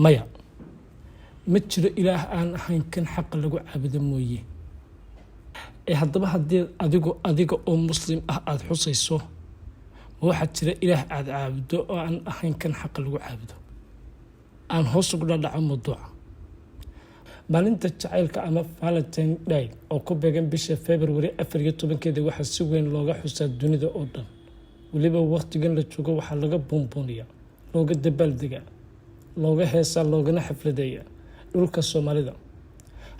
maya ma jiro ilaah aan ahayn kan xaqa lagu caabudo mooye haddaba haddii adiga oo muslim ah aad xusayso ma waxaa jira ilaah aad caabudo oo aan ahayn kan xaqa lagu caabudo aan hoos ugu dhadhaco mawduuca maalinta jacaylka ama Valentine Day oo ku beegan bisha February 14 waxaa si weyn looga xusaa dunida oo dhan waliba waqtigan la joogo waxaa laga buunbuuniyaa looga dabaaldegaa looga heesaa loogana xafladeeyaa dhulka Soomaalida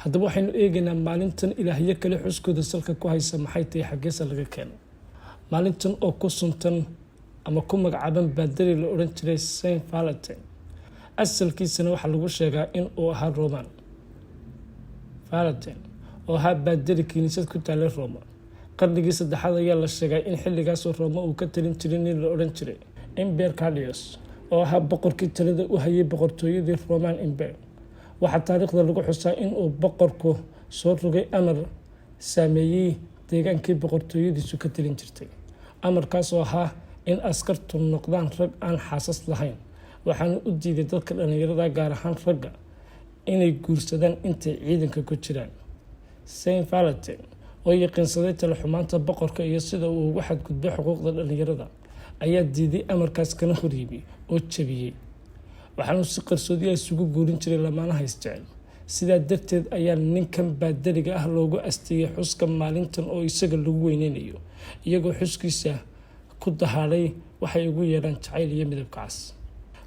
haddaba waxaynu eegaynaa maalintan ilaahyo kale xuskooda salka ku haysa maxay tahay xageesa laga keeno maalintan oo ku suntan ama ku magacaaban baadari la oran jiray Saint Valentine asalkiisana waxaa lagu sheegaa in uu ahaa Roman Valentine oo ahaa baadari kiniisad ku taallay Roma qarnigii 3 ayaa la sheegay in xilligaas Roma uu ka talin jiray nin la oran jiray Emperor Claudius oo ahaa boqorkii talada u hayay boqortooyadii Roman Empire waxaa taariikhda lagu xusaa in uu boqorku soo rogay amar saameeyay deegaankii boqortooyadiisu ka talin jirtay amarkaas oo ahaa in askartu noqdaan rag aan xaasas lahayn waxaana u diiday dadka dhalinyarada gaar ahaan ragga inay guursadaan intay ciidanka ku jiraan Saint Valentine oo yaqiinsaday tala xumaanta boqorka iyo sida uu ugu xadgudbay xuquuqda dhalinyarada ayaa diiday amarkaas kana horreeyay oo jabiyay waxaanu si qarsoodi ah isugu guurin jiray lamaanaha isjecel sidaa darteed ayaa ninkan baadariga ah loogu asteeyay xuska maalintan oo isaga lagu weyneynayo iyagoo xuskiisa ku dahaaday waxay ugu yeedhaan jacayl iyo midabka cas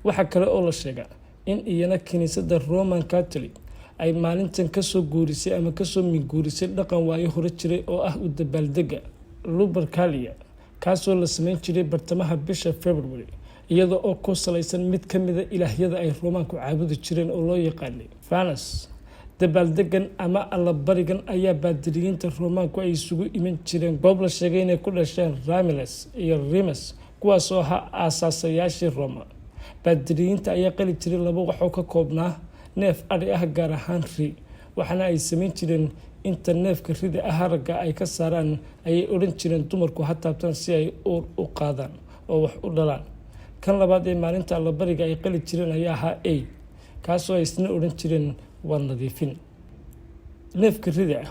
waxaa kale oo la sheegaa in iyana kiniisadda Roman Catholic ay maalintan kasoo guurisay ama kasoo minguurisay dhaqan waayo hore jiray oo ah u dabaaldega Lupercalia kaasoo la sameyn jiray bartamaha bisha February iyadoo oo ku salaysan mid ka mid ah ilaahyada ay Roomaanku caabudi jireen oo loo yaqaanay Venus dabaaldegan ama allabarigan ayaa baadiriyiinta Roomaanku ay isugu iman jireen goob la sheegay inay ku dhasheen Romulus iyo Remus kuwaas oo ahaa aasaasiyaashii Roma baadiriyiinta ayaa qali jiray laba wax oo ka koobnaa neef ari ah gaar ahaan ri waxaana ay sameyn jireen inta neefka rida ah ragga ay ka saaraan ayay oran jireen dumarku ha taabtaan si ay uur u qaadaan oo wax u dhalaan kan labaad ee maalinta allabariga ay qali jireen ayaa ahaa ay kaasoo ay isna oran jireen waa nadiifin neefka rida ah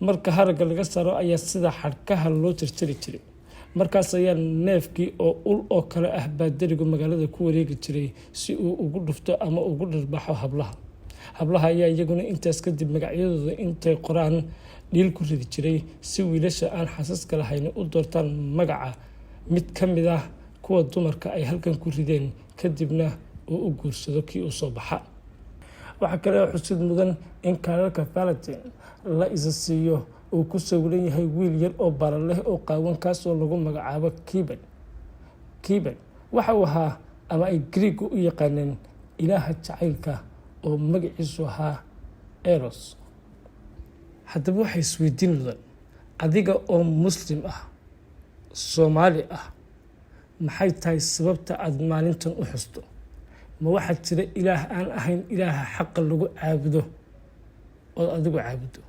marka haragga laga saaro ayaa sida xadhkaha loo jarjari jiray markaas ayaa neefkii oo ul oo kale ah baadarigu magaalada ku wareegi jiray si uu ugu dhufto ama ugu dharbaxo hablaha ayaa iyaguna intaas kadib magacyadooda intay qoraan dhiil ku ridi jiray si wiilasha aan xasaska lahayn u doortaan magaca mid ka mid ah kuwa dumarka ay halkan ku rideen kadibna uu u guursado kii u soo baxa waxa kale oo xusid mudan in kaararka Valentine la isa siiyo uu ku sawiran yahay wiil yar oo bara leh oo qaawan kaas oo lagu magacaabo Cupid waxa uu ahaa ama ay Greek u yaqaaneen ilaaha jacaylka oo magaciisu ahaa Eros haddaba waxay isweydiin mudan adiga oo muslim ah Soomaali ah maxay tahay sababta aad maalintan u xusto ma waxaa jira ilaah aan ahayn ilaaha xaqa lagu caabudo oo adigu caabudo